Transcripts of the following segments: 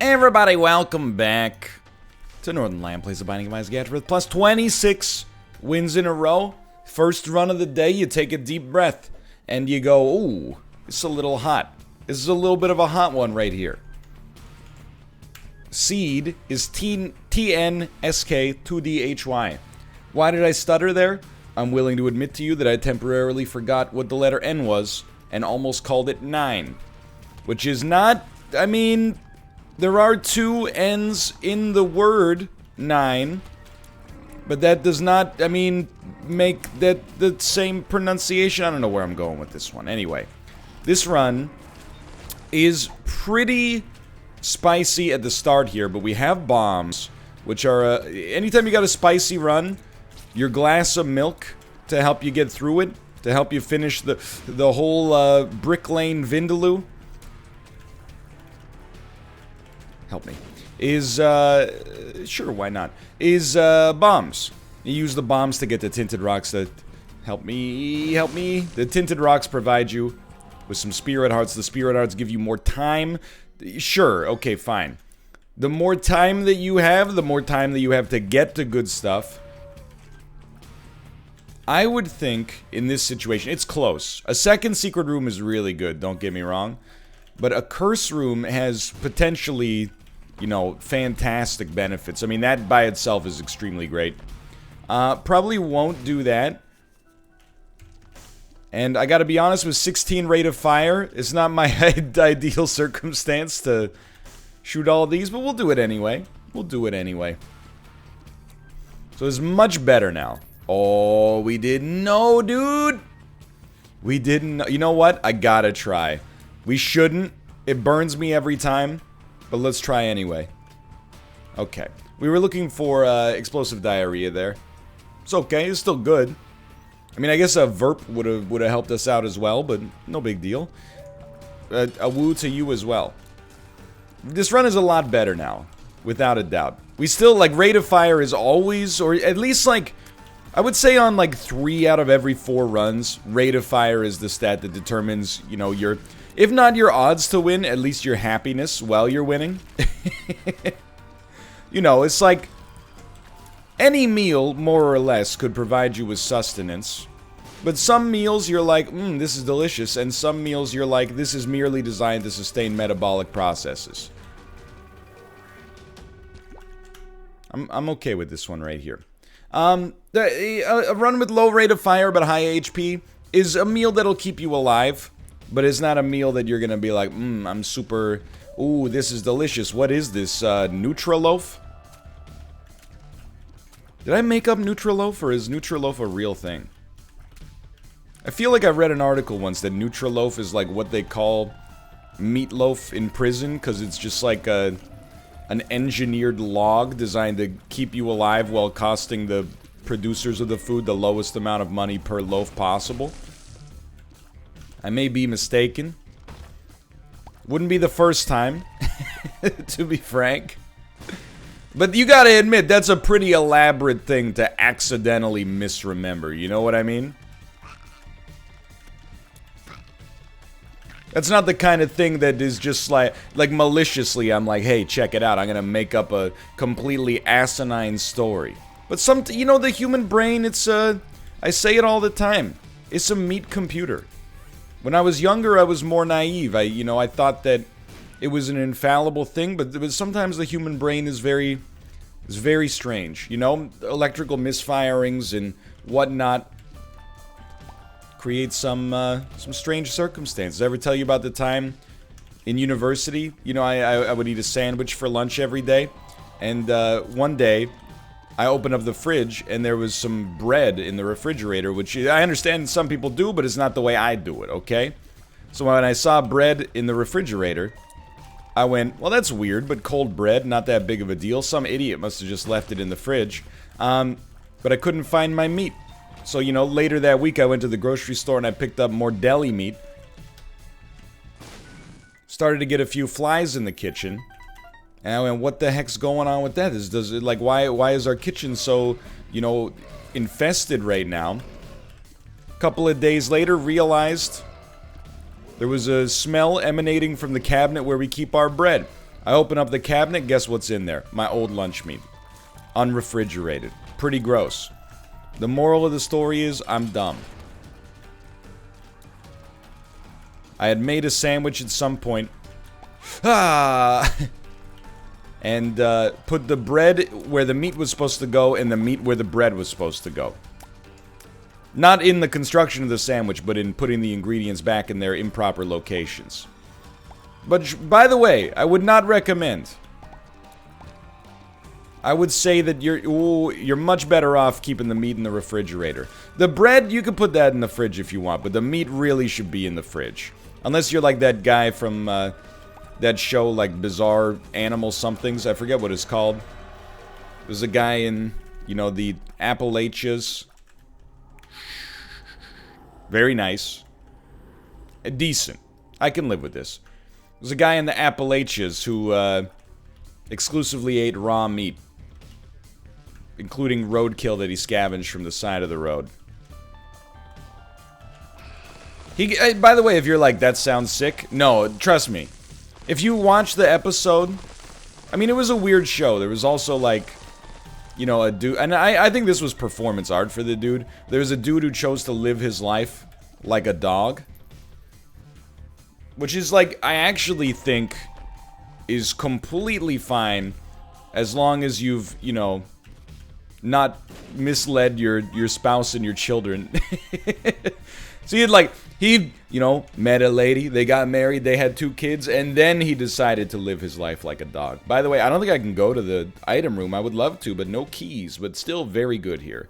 Everybody, welcome back to Northernlion plays the Binding of Isaac Afterbirth plus 26 wins in a row. First run of the day, you take a deep breath and you go, ooh, it's a little hot. This is a little bit of a hot one right here. Seed is TNSK2DHY. Why did I stutter there? I'm willing to admit to you that I temporarily forgot what the letter N was and almost called it 9. Which is not, I mean, there are 2 N's in the word 9. But that does not, I mean, make that the same pronunciation. I don't know where I'm going with this one. Anyway, this run is pretty spicy at the start here, but we have bombs, which are, anytime you got a spicy run, your glass of milk to help you get through it, to help you finish the whole Brick Lane Vindaloo. Help me. Is, sure, why not? Is, bombs. You use the bombs to get the tinted rocks that help me. The tinted rocks provide you with some spirit hearts. The spirit hearts give you more time. Sure, okay, fine. The more time that you have, the more time that you have to get to good stuff. I would think, in this situation, it's close. A second secret room is really good, don't get me wrong. But a curse room has potentially, you know, fantastic benefits. I mean, that by itself is extremely great. Probably won't do that. And I gotta be honest, with 16 rate of fire, it's not my ideal circumstance to shoot all of these, but we'll do it anyway. We'll do it anyway. So it's much better now. Oh, we didn't know, dude. We didn't know. You know what? I gotta try. We shouldn't. It burns me every time. But let's try anyway. Okay. We were looking for explosive diarrhea there. It's okay. It's still good. I mean, I guess a verp would have helped us out as well, but no big deal. A woo to you as well. This run is a lot better now, without a doubt. We still, like, rate of fire is always, or at least, like, I would say on, like, 3 out of every 4 runs, rate of fire is the stat that determines, you know, your, if not your odds to win, at least your happiness while you're winning. You know, it's like any meal, more or less, could provide you with sustenance. But some meals you're like, this is delicious, and some meals you're like, this is merely designed to sustain metabolic processes. I'm okay with this one right here. A run with low rate of fire but high HP is a meal that'll keep you alive. But it's not a meal that you're gonna be like, I'm super, ooh, this is delicious. What is this, Nutriloaf? Did I make up Nutriloaf, or is Nutriloaf a real thing? I feel like I read an article once that Nutriloaf is like what they call meatloaf in prison, because it's just like an engineered log designed to keep you alive while costing the producers of the food the lowest amount of money per loaf possible. I may be mistaken. Wouldn't be the first time, to be frank. But you gotta admit, that's a pretty elaborate thing to accidentally misremember, you know what I mean? That's not the kind of thing that is just like maliciously, I'm like, hey, check it out, I'm gonna make up a completely asinine story. But you know, the human brain, it's I say it all the time, it's a meat computer. When I was younger, I was more naive. I thought that it was an infallible thing, but sometimes the human brain is very strange. You know, electrical misfirings and whatnot create some strange circumstances. Did I ever tell you about the time in university? You know, I would eat a sandwich for lunch every day, and one day I opened up the fridge, and there was some bread in the refrigerator, which I understand some people do, but it's not the way I do it, okay? So when I saw bread in the refrigerator, I went, well, that's weird, but cold bread, not that big of a deal. Some idiot must have just left it in the fridge. But I couldn't find my meat. So, you know, later that week, I went to the grocery store, and I picked up more deli meat. Started to get a few flies in the kitchen. And I went, what the heck's going on with that? Why is our kitchen so, you know, infested right now? A couple of days later, realized there was a smell emanating from the cabinet where we keep our bread. I open up the cabinet, guess what's in there? My old lunch meat. Unrefrigerated. Pretty gross. The moral of the story is, I'm dumb. I had made a sandwich at some point. And put the bread where the meat was supposed to go and the meat where the bread was supposed to go. Not in the construction of the sandwich, but in putting the ingredients back in their improper locations. But, by the way, I would not recommend. I would say that you're much better off keeping the meat in the refrigerator. The bread, you can put that in the fridge if you want, but the meat really should be in the fridge. Unless you're like that guy from that show, like Bizarre Animal Somethings. I forget what it's called. There's a guy in, you know, the Appalachians. Very nice. Decent. I can live with this. There's a guy in the Appalachians who exclusively ate raw meat, including roadkill that he scavenged from the side of the road. By the way, if you're like, that sounds sick, no, trust me. If you watch the episode, I mean, it was a weird show. There was also, like, you know, a dude, and I think this was performance art for the dude. There was a dude who chose to live his life like a dog. Which is, like, I actually think is completely fine as long as you've, you know, not misled your spouse and your children. So he, you know, met a lady, they got married, they had 2 kids, and then he decided to live his life like a dog. By the way, I don't think I can go to the item room. I would love to, but no keys, but still very good here.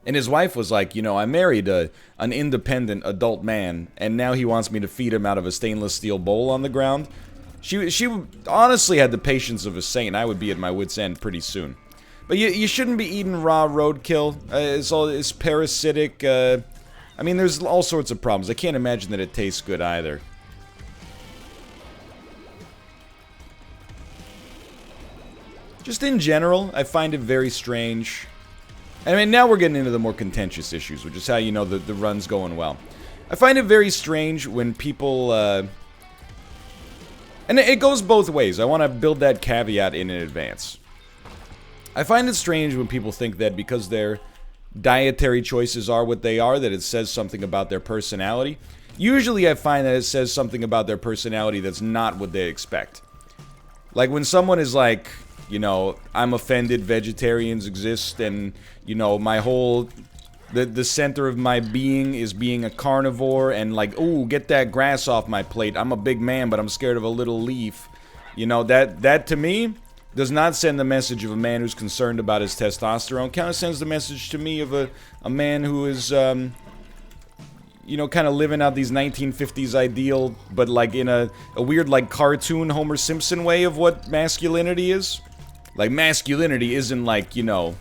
And his wife was like, you know, I married an independent adult man, and now he wants me to feed him out of a stainless steel bowl on the ground. She honestly had the patience of a saint. I would be at my wit's end pretty soon. But you shouldn't be eating raw roadkill. It's parasitic. I mean, there's all sorts of problems. I can't imagine that it tastes good either. Just in general, I find it very strange. I mean, now we're getting into the more contentious issues, which is how you know the run's going well. I find it very strange when people, and it goes both ways. I want to build that caveat in advance. I find it strange when people think that because their dietary choices are what they are, that it says something about their personality. Usually I find that it says something about their personality that's not what they expect. Like when someone is like, you know, I'm offended vegetarians exist, and, you know, my whole, the center of my being is being a carnivore, and like, ooh, get that grass off my plate. I'm a big man, but I'm scared of a little leaf. You know, that to me does not send the message of a man who's concerned about his testosterone. Kind of sends the message to me of a man who is, you know, kind of living out these 1950s ideal, but like in a weird, like, cartoon Homer Simpson way of what masculinity is. Like, masculinity isn't like, you know,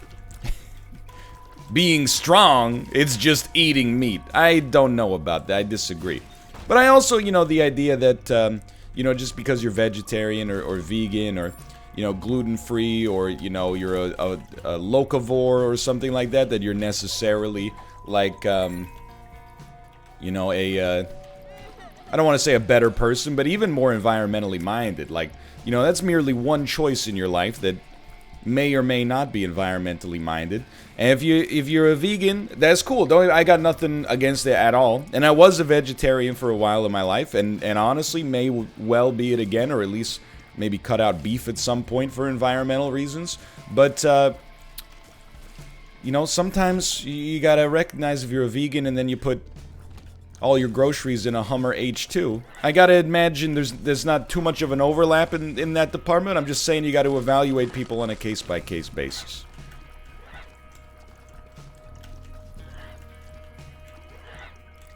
being strong, it's just eating meat. I don't know about that, I disagree. But I also, you know, the idea that, you know, just because you're vegetarian or vegan or, you know, gluten-free, or, you know, you're a locavore or something like that, that you're necessarily, like, you know, I don't want to say a better person, but even more environmentally minded. Like, you know, that's merely one choice in your life that may or may not be environmentally minded. And if you're a vegan, that's cool. I got nothing against it at all. And I was a vegetarian for a while in my life, and honestly may well be it again, or at least maybe cut out beef at some point for environmental reasons. But you know, sometimes you gotta recognize if you're a vegan and then you put all your groceries in a Hummer H2. I gotta imagine there's not too much of an overlap in that department. I'm just saying you gotta evaluate people on a case-by-case basis.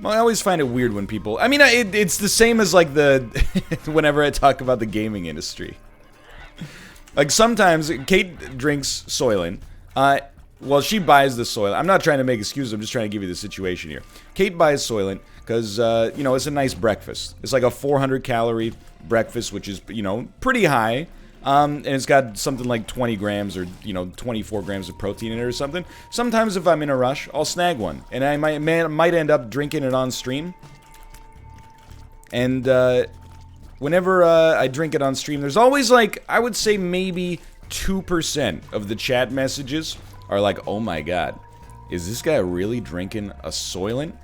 Well, I always find it weird when people... I mean, it's the same as, like, whenever I talk about the gaming industry. Like, sometimes Kate drinks Soylent. Well, she buys the Soylent. I'm not trying to make excuses. I'm just trying to give you the situation here. Kate buys Soylent because, you know, it's a nice breakfast. It's like a 400-calorie breakfast, which is, you know, pretty high. And it's got something like 20 grams or, you know, 24 grams of protein in it or something. Sometimes if I'm in a rush, I'll snag one. And I might end up drinking it on stream. And, whenever I drink it on stream, there's always like, I would say maybe 2% of the chat messages are like, oh my god, is this guy really drinking a Soylent?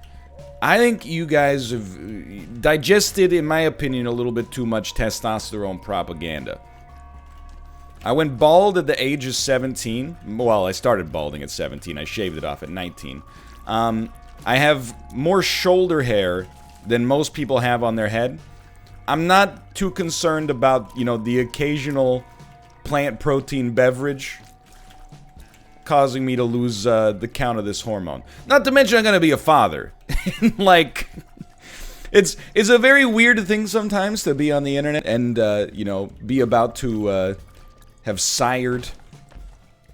I think you guys have digested, in my opinion, a little bit too much testosterone propaganda. I went bald at the age of 17. Well, I started balding at 17. I shaved it off at 19. I have more shoulder hair than most people have on their head. I'm not too concerned about, you know, the occasional plant protein beverage causing me to lose the count of this hormone. Not to mention I'm gonna be a father. Like, it's a very weird thing sometimes to be on the internet and, you know, be about to, have sired,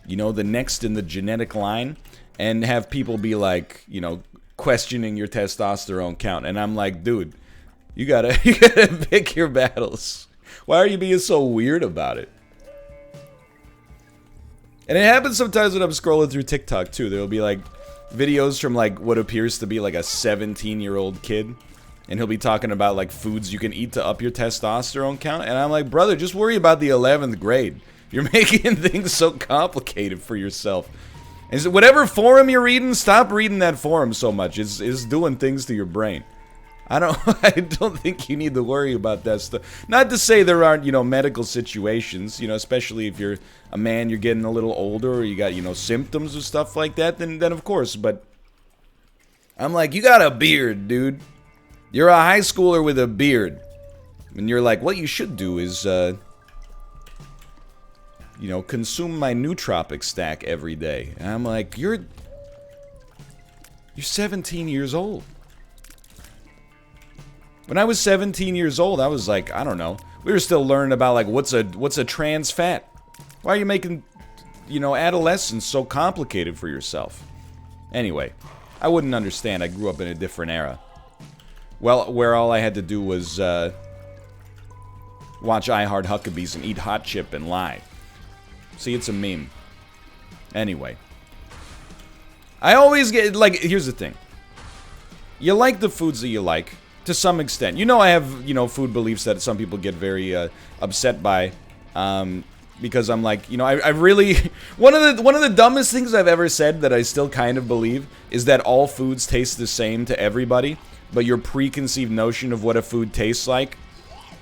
you know, the next in the genetic line, and have people be like, you know, questioning your testosterone count. And I'm like, dude, you gotta pick your battles. Why are you being so weird about it? And it happens sometimes when I'm scrolling through TikTok too. There'll be like videos from like what appears to be like a 17-year-old kid, and he'll be talking about like foods you can eat to up your testosterone count. And I'm like, brother, just worry about the 11th grade. You're making things so complicated for yourself. And so whatever forum you're reading, stop reading that forum so much. It's doing things to your brain. I don't think you need to worry about that stuff. Not to say there aren't, you know, medical situations, you know, especially if you're a man, you're getting a little older, or you got, you know, symptoms or stuff like that, then of course. But I'm like, you got a beard, dude. You're a high schooler with a beard. And you're like, what you should do is, you know, consume my nootropic stack every day. And I'm like, you're 17 years old. When I was 17 years old, I was like, I don't know. We were still learning about like what's a trans fat. Why are you making, you know, adolescence so complicated for yourself? Anyway, I wouldn't understand. I grew up in a different era. Well, where all I had to do was watch I Heart Huckabees and eat hot chip and lie. See, it's a meme. Anyway. I always get, like, here's the thing. You like the foods that you like, to some extent. You know I have, you know, food beliefs that some people get very upset by. Because I'm like, you know, I really... One of the dumbest things I've ever said that I still kind of believe is that all foods taste the same to everybody. But your preconceived notion of what a food tastes like,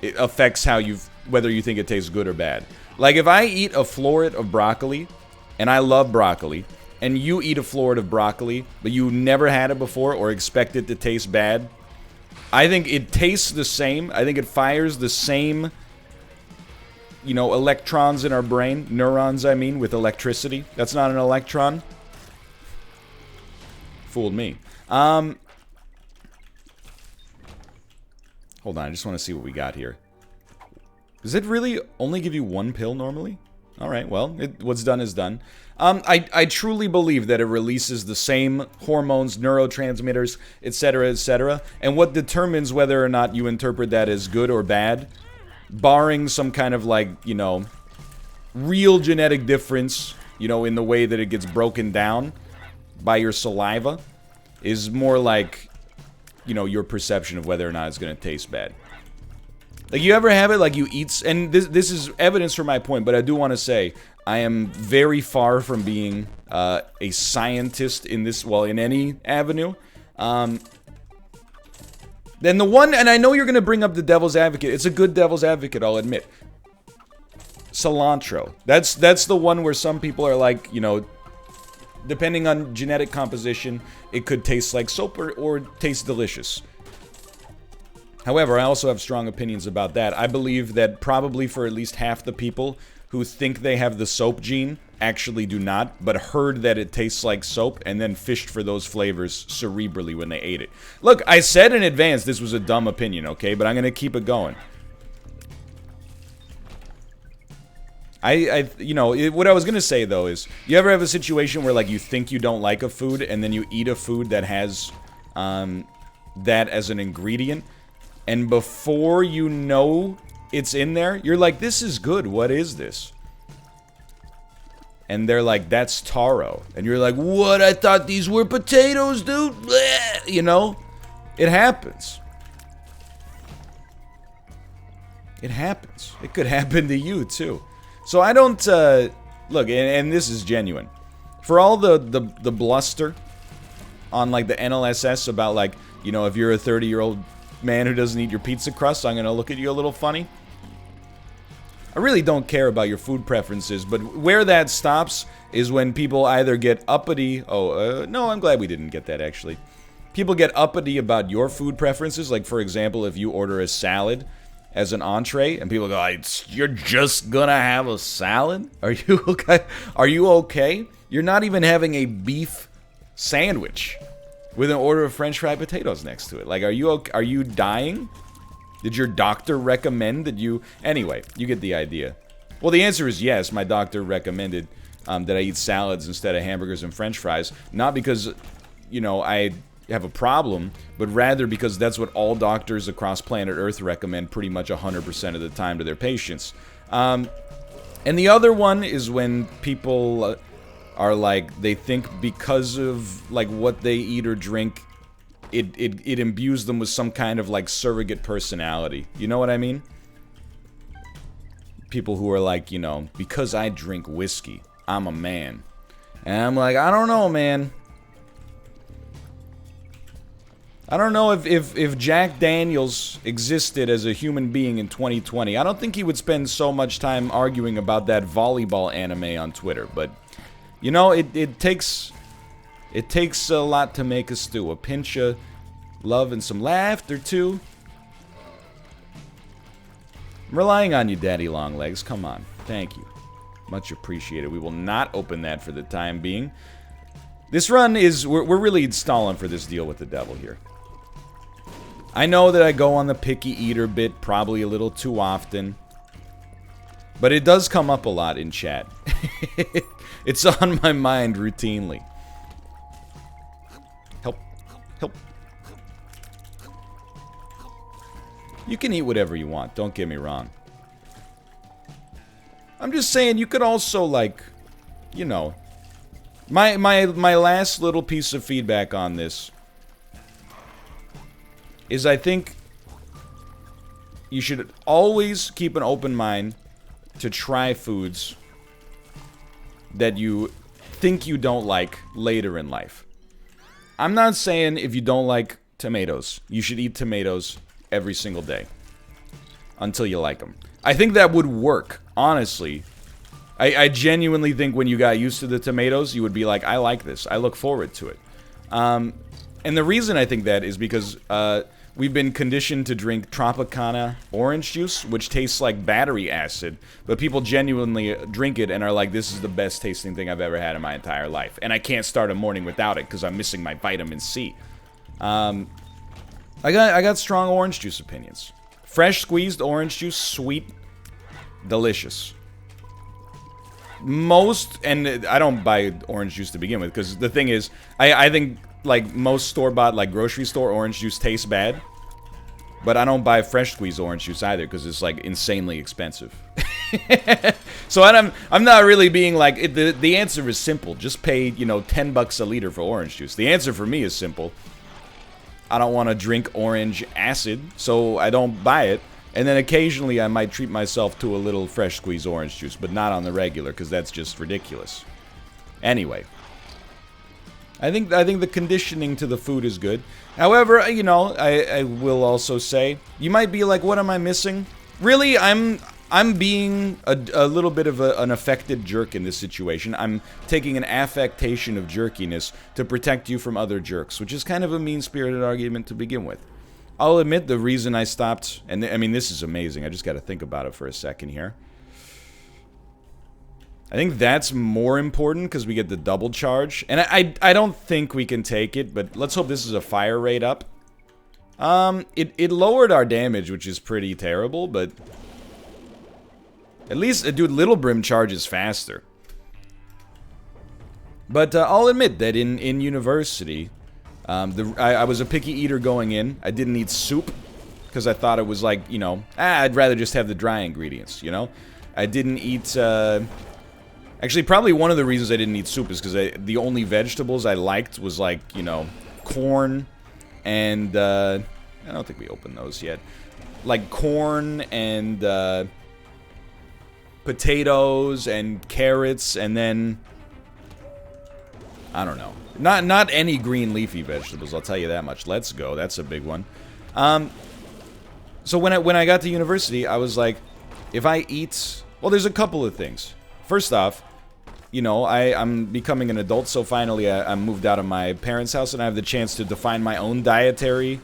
it affects how whether you think it tastes good or bad. Like, if I eat a floret of broccoli, and I love broccoli, and you eat a floret of broccoli, but you never had it before or expect it to taste bad, I think it tastes the same. I think it fires the same, you know, electrons in our brain. Neurons, I mean, with electricity. That's not an electron. Fooled me. Hold on, I just want to see what we got here. Does it really only give you one pill normally? Alright, well, what's done is done. I truly believe that it releases the same hormones, neurotransmitters, etc., etc. And what determines whether or not you interpret that as good or bad, barring some kind of, like, you know, real genetic difference, you know, in the way that it gets broken down by your saliva, is more like, you know, your perception of whether or not it's going to taste bad. Like, you ever have it, like, you eat... And this is evidence for my point, but I do want to say, I am very far from being a scientist in this... Well, in any avenue. Then the one... And I know you're going to bring up the devil's advocate. It's a good devil's advocate, I'll admit. Cilantro. That's the one where some people are like, you know... Depending on genetic composition, it could taste like soap or taste delicious. However, I also have strong opinions about that. I believe that probably for at least half the people who think they have the soap gene actually do not, but heard that it tastes like soap and then fished for those flavors cerebrally when they ate it. Look, I said in advance this was a dumb opinion, okay? But I'm going to keep it going. You know, what I was going to say, though, is you ever have a situation where, like, you think you don't like a food and then you eat a food that has that as an ingredient, and before you know it's in there, you're like, this is good, what is this? And they're like, that's taro. And you're like, what? I thought these were potatoes, dude. Blech. You know? It happens. It happens. It could happen to you, too. So I don't, look, and this is genuine. For all the bluster on, like, the NLSS about, like, you know, if you're a 30-year-old man who doesn't eat your pizza crust, I'm gonna look at you a little funny. I really don't care about your food preferences, but where that stops is when people either get uppity... no, I'm glad we didn't get that, actually. People get uppity about your food preferences, like, for example, if you order a salad as an entree, and people go, you're just gonna have a salad? Are you okay? Are you okay? You're not even having a beef sandwich with an order of French fried potatoes next to it. Like, are you dying? Did your doctor recommend that you... Anyway, you get the idea. Well, the answer is yes. My doctor recommended that I eat salads instead of hamburgers and French fries. Not because, you know, I have a problem, but rather because that's what all doctors across planet Earth recommend pretty much 100% of the time to their patients. And the other one is when people are like, they think because of like what they eat or drink, it imbues them with some kind of like surrogate personality. You know what I mean? People who are like, you know, because I drink whiskey, I'm a man. And I'm like, I don't know, man. I don't know if Jack Daniels existed as a human being in 2020. I don't think he would spend so much time arguing about that volleyball anime on Twitter. But, you know, it takes a lot to make a stew. A pinch of love and some laughter, too. I'm relying on you, Daddy Longlegs. Come on. Thank you. Much appreciated. We will not open that for the time being. This run is... We're really stalling for this deal with the devil here. I know that I go on the picky eater bit probably a little too often. But it does come up a lot in chat. It's on my mind routinely. Help. Help. You can eat whatever you want, don't get me wrong. I'm just saying, you could also, like, you know... My last little piece of feedback on this is I think you should always keep an open mind to try foods that you think you don't like later in life. I'm not saying if you don't like tomatoes, you should eat tomatoes every single day until you like them. I think that would work, honestly. I genuinely think when you got used to the tomatoes, you would be like, I like this. I look forward to it. And the reason I think that is because we've been conditioned to drink Tropicana orange juice, which tastes like battery acid, but people genuinely drink it and are like, this is the best tasting thing I've ever had in my entire life. And I can't start a morning without it because I'm missing my vitamin C. I got strong orange juice opinions. Fresh squeezed orange juice, sweet, delicious. And I don't buy orange juice to begin with, because the thing is, I think, like, most store-bought, like, grocery store orange juice tastes bad. But I don't buy fresh squeezed orange juice either, because it's, like, insanely expensive. So I'm not really being like, the answer is simple. Just pay, you know, $10 a liter for orange juice. The answer for me is simple. I don't want to drink orange acid, so I don't buy it. And then occasionally I might treat myself to a little fresh squeezed orange juice, but not on the regular, because that's just ridiculous. Anyway. I think the conditioning to the food is good. However, you know, I will also say, you might be like, what am I missing? Really, I'm being a little bit of an affected jerk in this situation. I'm taking an affectation of jerkiness to protect you from other jerks, which is kind of a mean-spirited argument to begin with. I'll admit the reason I stopped, and I mean, this is amazing. I just got to think about it for a second here. I think that's more important because we get the double charge. And I don't think we can take it, but let's hope this is a fire rate up. It lowered our damage, which is pretty terrible, but... At least, dude, Little Brim charges faster. But I'll admit that in university, I was a picky eater going in. I didn't eat soup because I thought it was like, you know, I'd rather just have the dry ingredients, you know? I didn't eat, actually, probably one of the reasons I didn't eat soup is because the only vegetables I liked was like, you know, corn and, I don't think we opened those yet. like corn and potatoes and carrots, and then I don't know. Not any green leafy vegetables, I'll tell you that much. Let's go. That's a big one. So when I got to university, I was like, if I eat... Well, there's a couple of things. First off, you know, I'm becoming an adult, so finally I'm moved out of my parents' house, and I have the chance to define my own dietary,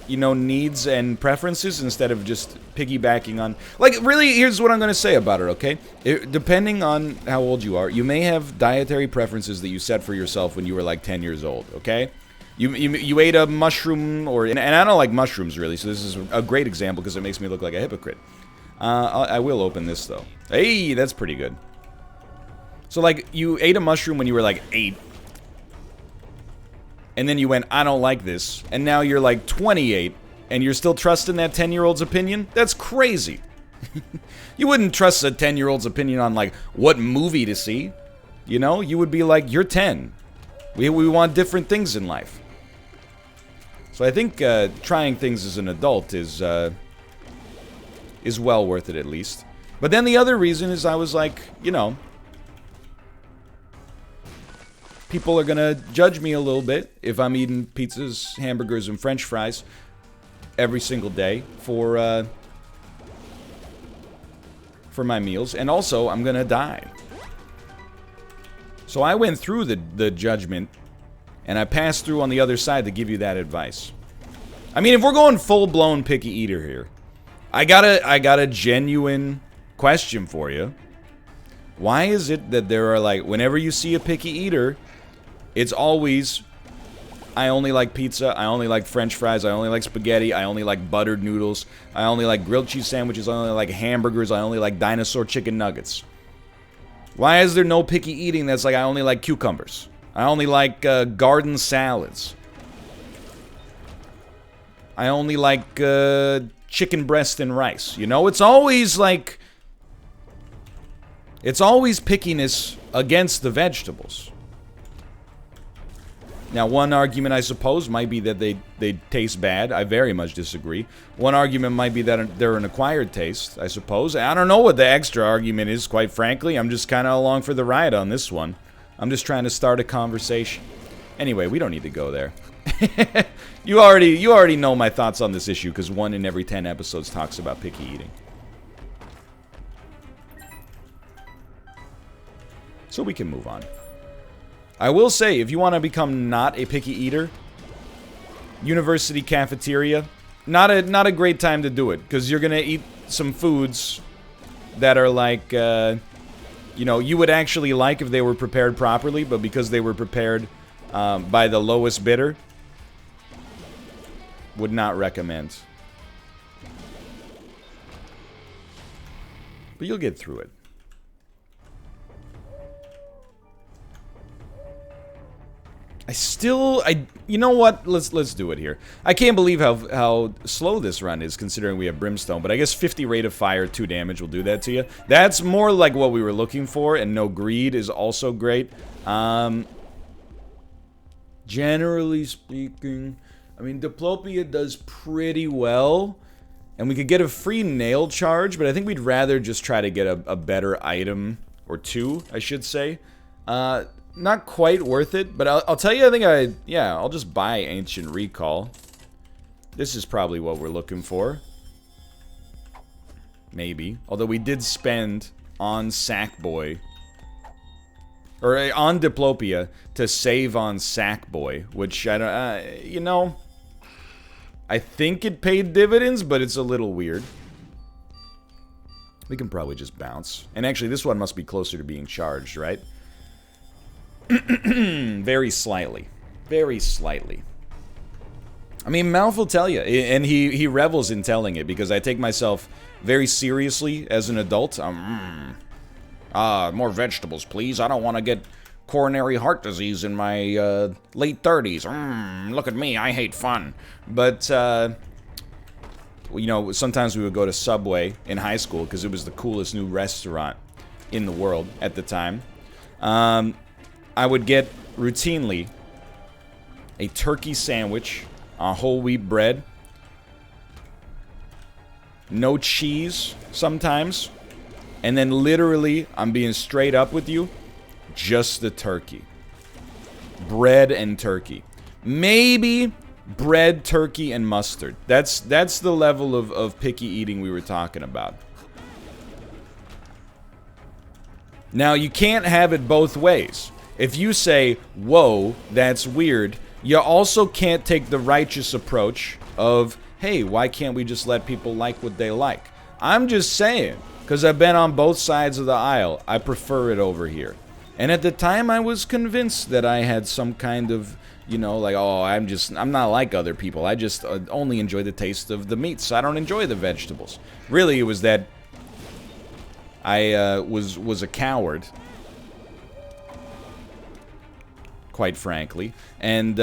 you know, needs and preferences instead of just piggybacking on... Like, really, here's what I'm going to say about it, okay? Depending on how old you are, you may have dietary preferences that you set for yourself when you were, like, 10 years old, okay? You ate a mushroom, and I don't like mushrooms, really, so this is a great example because it makes me look like a hypocrite. I will open this, though. Hey, that's pretty good. So, like, you ate a mushroom when you were, like, 8. And then you went, I don't like this. And now you're, like, 28, and you're still trusting that 10-year-old's opinion? That's crazy. You wouldn't trust a 10-year-old's opinion on, like, what movie to see. You know? You would be like, you're 10. We want different things in life. So I think trying things as an adult is well worth it, at least. But then the other reason is I was like, you know, people are gonna judge me a little bit if I'm eating pizzas, hamburgers, and French fries every single day for my meals, and also I'm gonna die. So I went through the judgment, and I passed through on the other side to give you that advice. I mean, if we're going full-blown picky eater here, I got a genuine question for you. Why is it that there are, like, whenever you see a picky eater, it's always, I only like pizza, I only like French fries, I only like spaghetti, I only like buttered noodles, I only like grilled cheese sandwiches, I only like hamburgers, I only like dinosaur chicken nuggets? Why is there no picky eating that's like, I only like cucumbers? I only like garden salads. I only like chicken breast and rice. You know, it's always like... It's always pickiness against the vegetables. Now, one argument, I suppose, might be that they taste bad. I very much disagree. One argument might be that they're an acquired taste, I suppose. I don't know what the extra argument is, quite frankly. I'm just kind of along for the ride on this one. I'm just trying to start a conversation. Anyway, we don't need to go there. You already know my thoughts on this issue, because 1 in every 10 episodes talks about picky eating. So we can move on. I will say, if you want to become not a picky eater, university cafeteria, not a great time to do it, because you're gonna eat some foods that are like, you know, you would actually like if they were prepared properly, but because they were prepared by the lowest bidder, would not recommend. But you'll get through it. You know what? Let's do it here. I can't believe how slow this run is, considering we have Brimstone, but I guess 50 rate of fire, 2 damage will do that to you. That's more like what we were looking for, and no greed is also great. Generally speaking, I mean, Diplopia does pretty well, and we could get a free nail charge, but I think we'd rather just try to get a better item, or 2, I should say. Not quite worth it, but I'll tell you, I think I'll just buy Ancient Recall. This is probably what we're looking for. Maybe. Although we did spend on Sackboy, or on Diplopia, to save on Sackboy, which I don't, you know, I think it paid dividends, but it's a little weird. We can probably just bounce. And actually, this one must be closer to being charged, right? Very slightly. Very slightly. I mean, Malf will tell you, and he revels in telling it, because I take myself very seriously as an adult. More vegetables, please. I don't want to get coronary heart disease in my late 30s. Look at me, I hate fun. But, you know, sometimes we would go to Subway in high school, because it was the coolest new restaurant in the world at the time. I would get, routinely, a turkey sandwich on whole wheat bread no cheese sometimes. And then literally, I'm being straight up with you, just the turkey. Bread and turkey. Maybe bread, turkey, and mustard. That's the level of picky eating we were talking about. Now, you can't have it both ways. If you say, whoa, that's weird, you also can't take the righteous approach of, hey, why can't we just let people like what they like? I'm just saying, because I've been on both sides of the aisle, I prefer it over here. And at the time, I was convinced that I had some kind of, you know, like, oh, I'm not like other people. I just only enjoy the taste of the meats. I don't enjoy the vegetables. Really, it was that I was a coward, quite frankly, and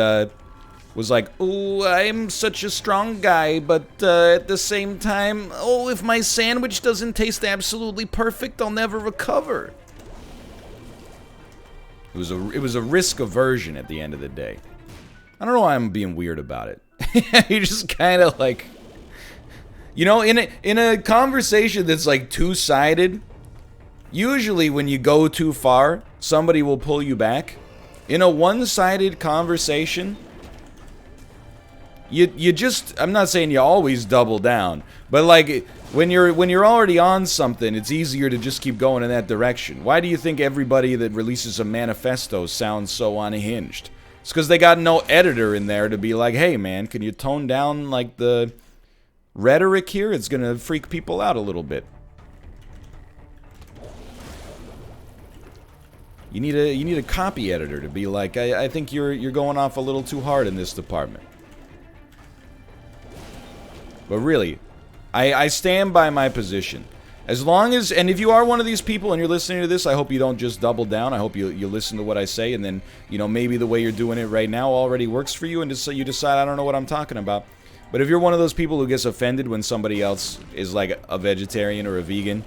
was like, oh, I'm such a strong guy, but at the same time, oh, if my sandwich doesn't taste absolutely perfect, I'll never recover. It was a risk aversion at the end of the day. I don't know why I'm being weird about it. You just kind of like, you know, in a conversation that's like two-sided, usually when you go too far, somebody will pull you back. In a one-sided conversation, you just, I'm not saying you always double down, but like when you're already on something, it's easier to just keep going in that direction. Why do you think everybody that releases a manifesto sounds so unhinged? It's because they got no editor in there to be like, hey man, can you tone down like the rhetoric here? It's gonna freak people out a little bit. You need a copy editor to be like, I think you're going off a little too hard in this department. But really, I stand by my position. As long as, and if you are one of these people and you're listening to this, I hope you don't just double down. I hope you listen to what I say, and then, you know, maybe the way you're doing it right now already works for you, and just so you decide, I don't know what I'm talking about. But if you're one of those people who gets offended when somebody else is like a vegetarian or a vegan,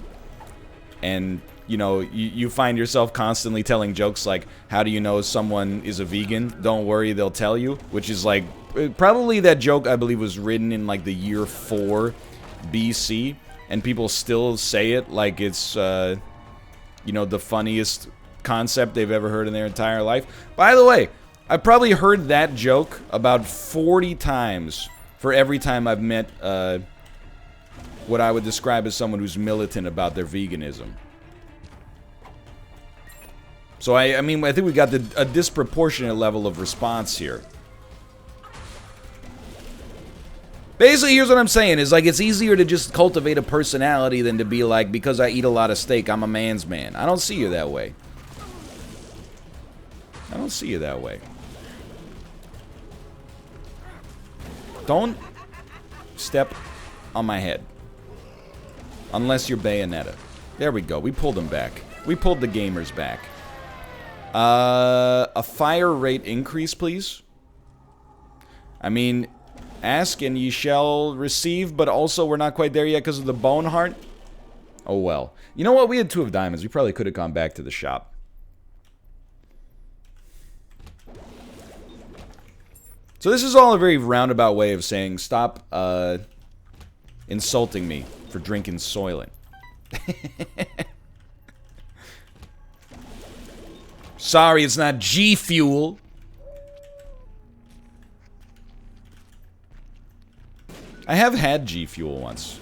and you know, you find yourself constantly telling jokes like, how do you know someone is a vegan? Don't worry, they'll tell you. Which is like, probably that joke, I believe, was written in like the year 4 BC. And people still say it like it's, you know, the funniest concept they've ever heard in their entire life. By the way, I've probably heard that joke about 40 times for every time I've met what I would describe as someone who's militant about their veganism. So, I mean, I think we got a disproportionate level of response here. Basically, here's what I'm saying, is like, it's easier to just cultivate a personality than to be like, because I eat a lot of steak, I'm a man's man. I don't see you that way. I don't see you that way. Don't step on my head. Unless you're Bayonetta. There we go, we pulled him back. We pulled the gamers back. A fire rate increase, please. I mean, ask and ye shall receive, but also we're not quite there yet because of the bone heart. Oh well. You know what? We had 2 of diamonds. We probably could have gone back to the shop. So this is all a very roundabout way of saying stop insulting me for drinking Soylent. Sorry, it's not G Fuel. I have had G Fuel once.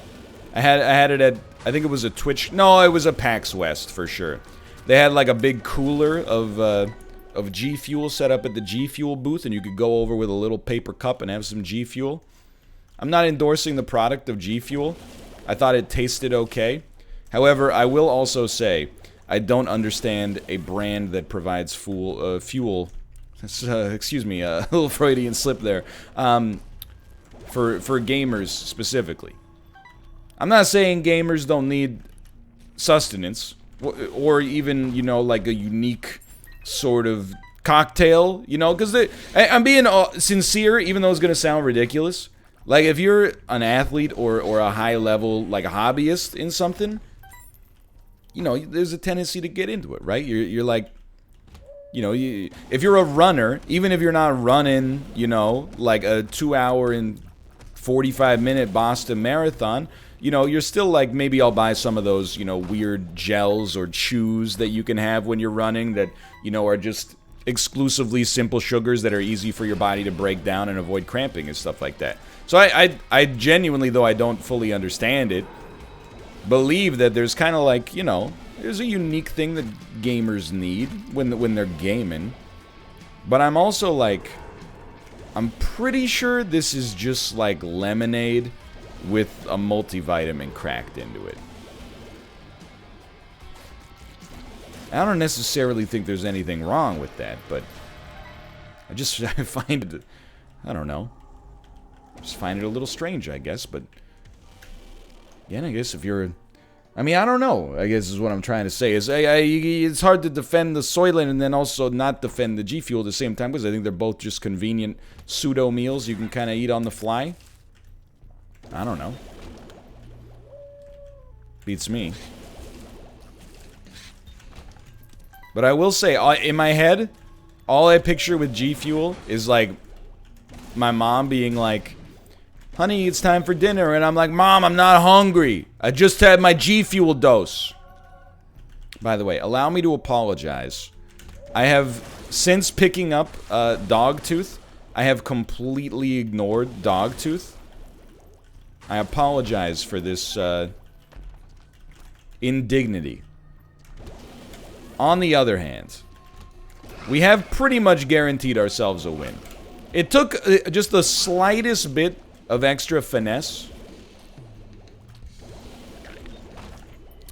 I had it at, I think it was a Twitch. No, it was a PAX West for sure. They had like a big cooler of G Fuel set up at the G Fuel booth, and you could go over with a little paper cup and have some G Fuel. I'm not endorsing the product of G Fuel. I thought it tasted okay. However, I will also say I don't understand a brand that provides fuel. Excuse me, a little Freudian slip there. For gamers specifically. I'm not saying gamers don't need sustenance, or even, you know, like a unique sort of cocktail, you know, because I'm being sincere, even though it's going to sound ridiculous. Like, if you're an athlete or a high-level, like, a hobbyist in something, you know, there's a tendency to get into it, right? You're like, you know, if you're a runner, even if you're not running, you know, like a 2-hour and 45-minute Boston Marathon, you know, you're still like, maybe I'll buy some of those, you know, weird gels or chews that you can have when you're running that, you know, are just exclusively simple sugars that are easy for your body to break down and avoid cramping and stuff like that. So I genuinely, though I don't fully understand it, believe that there's kind of like, you know, there's a unique thing that gamers need when they're gaming. But I'm also like, I'm pretty sure this is just like lemonade with a multivitamin cracked into it. I don't necessarily think there's anything wrong with that, but I find it, I don't know. I just find it a little strange, I guess, but again, I guess if you're, I mean, I don't know, I guess is what I'm trying to say, is it's hard to defend the Soylent and then also not defend the G Fuel at the same time, because I think they're both just convenient pseudo meals you can kind of eat on the fly. I don't know. Beats me. But I will say, in my head, all I picture with G Fuel is like my mom being like, honey, it's time for dinner. And I'm like, Mom, I'm not hungry. I just had my G Fuel dose. By the way, allow me to apologize. I have, since picking up Dogtooth, I have completely ignored Dogtooth. I apologize for this indignity. On the other hand, we have pretty much guaranteed ourselves a win. It took just the slightest bit of extra finesse,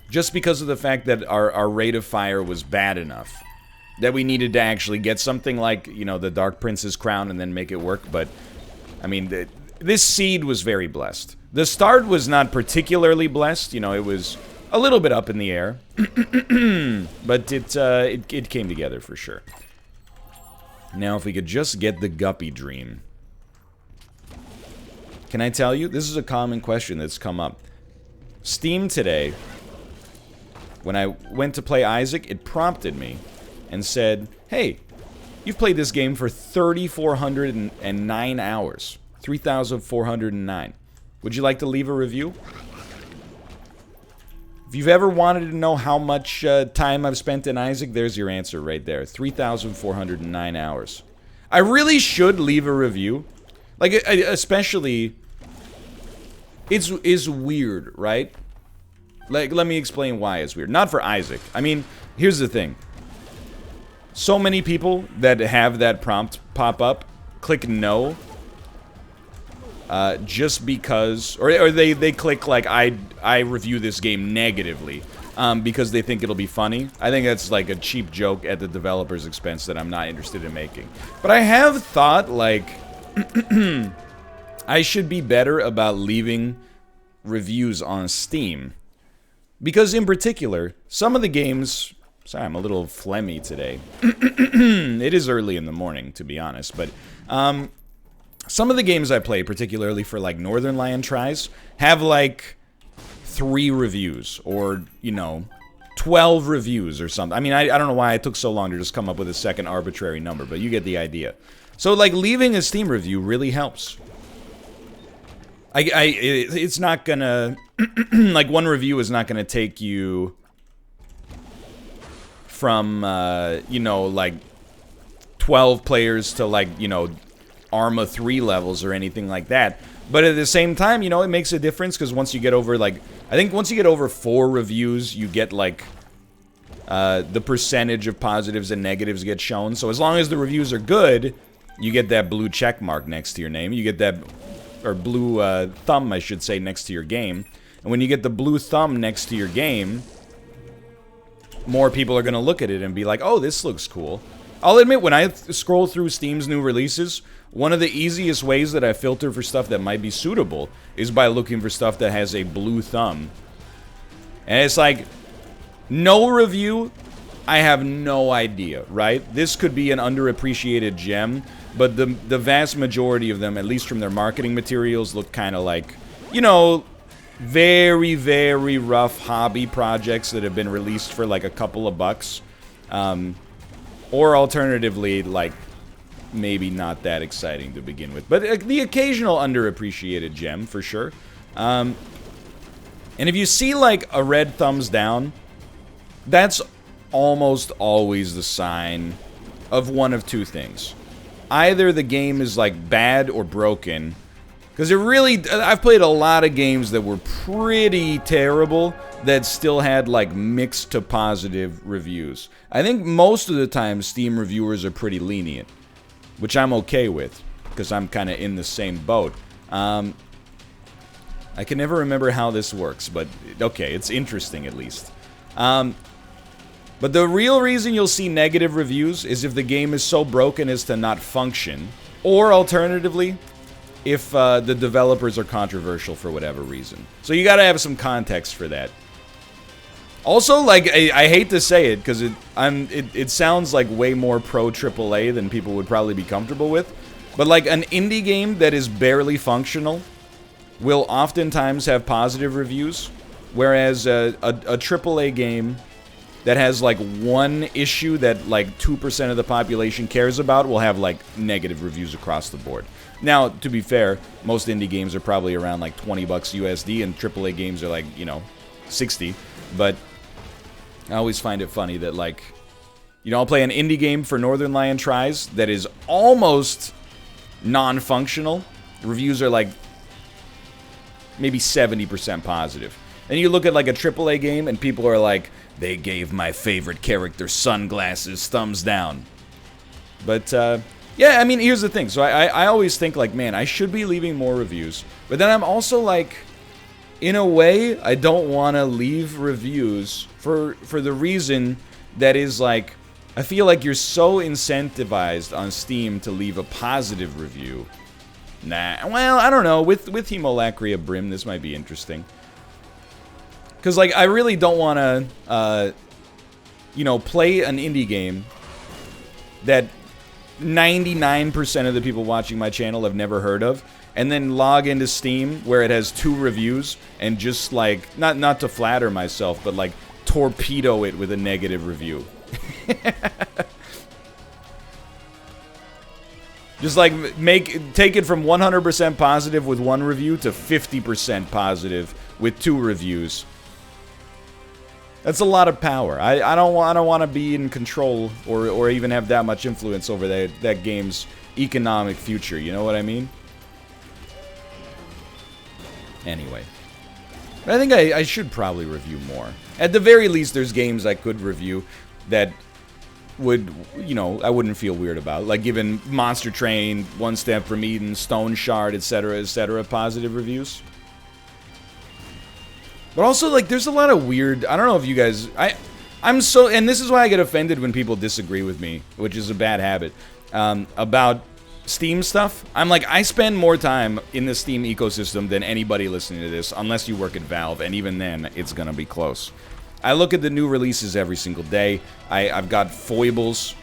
just because of the fact that our rate of fire was bad enough that we needed to actually get something like, you know, the Dark Prince's crown and then make it work. But, I mean, this seed was very blessed. The start was not particularly blessed. You know, it was a little bit up in the air. But it came together for sure. Now, if we could just get the Guppy Dream. Can I tell you? This is a common question that's come up. Steam today, when I went to play Isaac, it prompted me and said, hey, you've played this game for 3,409 hours. 3,409. Would you like to leave a review? If you've ever wanted to know how much time I've spent in Isaac, there's your answer right there. 3,409 hours. I really should leave a review. Like, especially, it's weird, right? Like, let me explain why it's weird. Not for Isaac. I mean, here's the thing. So many people that have that prompt pop up click no. Just because, or they click like I review this game negatively, because they think it'll be funny. I think that's like a cheap joke at the developer's expense that I'm not interested in making. But I have thought like I should be better about leaving reviews on Steam, because in particular, some of the games. Sorry, I'm a little phlegmy today. It is early in the morning, to be honest, but some of the games I play, particularly for, like, Northernlion tries, have, like, 3 reviews, or, you know, 12 reviews or something. I mean, I don't know why it took so long to just come up with a second arbitrary number, but you get the idea. So, like, leaving a Steam review really helps. It's not gonna... like, one review is not gonna take you from, you know, like, 12 players to, like, you know, Arma 3 levels or anything like that. But at the same time, you know, it makes a difference, because once you get over, like, I think once you get over 4 reviews, you get, like, the percentage of positives and negatives get shown. So as long as the reviews are good, you get that blue check mark next to your name. You get that, or blue thumb, I should say, next to your game. And when you get the blue thumb next to your game, more people are going to look at it and be like, oh, this looks cool. I'll admit, when I scroll through Steam's new releases, one of the easiest ways that I filter for stuff that might be suitable is by looking for stuff that has a blue thumb. And it's like, no review, I have no idea, right? This could be an underappreciated gem, but the vast majority of them, at least from their marketing materials, look kind of like, you know, very, very rough hobby projects that have been released for like a couple of bucks. Or alternatively, like, maybe not that exciting to begin with. But the occasional underappreciated gem, for sure. And if you see like a red thumbs down, that's almost always the sign of one of two things. Either the game is like bad or broken, because I've played a lot of games that were pretty terrible that still had like mixed to positive reviews. I think most of the time Steam reviewers are pretty lenient, which I'm okay with, because I'm kind of in the same boat. I can never remember how this works, but okay, it's interesting at least. But the real reason you'll see negative reviews is if the game is so broken as to not function, or alternatively, if the developers are controversial for whatever reason. So you gotta have some context for that. Also, like, I hate to say it, because it sounds like way more pro AAA than people would probably be comfortable with, but like an indie game that is barely functional will oftentimes have positive reviews, whereas a AAA game that has like one issue that like 2% of the population cares about will have like negative reviews across the board. Now, to be fair, most indie games are probably around like 20 bucks USD, and AAA games are like, 60. But I always find it funny that, like, I'll play an indie game for Northernlion Tries that is almost non-functional. Reviews are like maybe 70% positive. And you look at like a AAA game and people are like, they gave my favorite character sunglasses thumbs down. But, yeah, I mean, here's the thing. So I always think, like, man, I should be leaving more reviews. But then I'm also, like, in a way, I don't want to leave reviews for the reason that is, like, I feel like you're so incentivized on Steam to leave a positive review. Nah, well, I don't know. With Hemolacria Brim, this might be interesting. Because, like, I really don't want to, play an indie game that 99% of the people watching my channel have never heard of, and then log into Steam where it has 2 reviews and just, like, not to flatter myself, but, like, torpedo it with a negative review. Just, like, take it from 100% positive with 1 review to 50% positive with 2 reviews. That's a lot of power. I don't want to be in control or even have that much influence over that game's economic future. You know what I mean? Anyway, I think I should probably review more. At the very least, there's games I could review that would, I wouldn't feel weird about. Like giving Monster Train, One Step from Eden, Stone Shard, etc., positive reviews. But also, like, there's a lot of weird... I don't know if you guys... I'm so... And this is why I get offended when people disagree with me, which is a bad habit, about Steam stuff. I'm like, I spend more time in the Steam ecosystem than anybody listening to this, unless you work at Valve, and even then, it's gonna be close. I look at the new releases every single day. I've got foibles.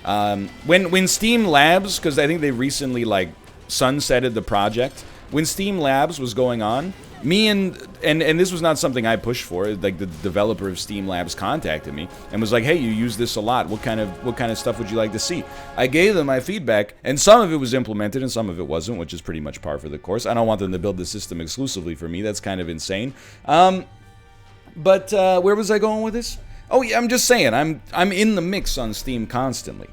When Steam Labs, because I think they recently, like, sunsetted the project, when Steam Labs was going on, me and this was not something I pushed for. Like, the developer of Steam Labs contacted me and was like, "Hey, you use this a lot. What kind of stuff would you like to see?" I gave them my feedback, and some of it was implemented and some of it wasn't, which is pretty much par for the course. I don't want them to build the system exclusively for me. That's kind of insane. But where was I going with this? Oh yeah, I'm just saying I'm in the mix on Steam constantly.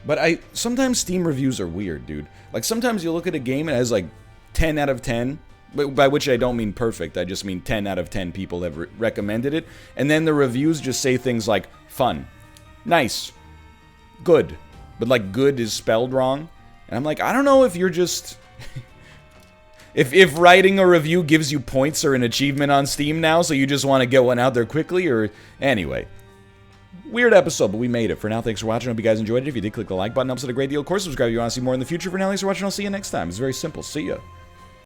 But sometimes Steam reviews are weird, dude. Like, sometimes you look at a game and it has like 10 out of 10. By which I don't mean perfect, I just mean 10 out of 10 people have recommended it. And then the reviews just say things like, fun, nice, good. But, like, good is spelled wrong. And I'm like, I don't know if you're just... if writing a review gives you points or an achievement on Steam now, so you just want to get one out there quickly, or... Anyway. Weird episode, but we made it. For now, thanks for watching. I hope you guys enjoyed it. If you did, click the like button. Helps out a great deal. Of course, subscribe if you want to see more in the future. For now, thanks for watching. I'll see you next time. It's very simple. See ya.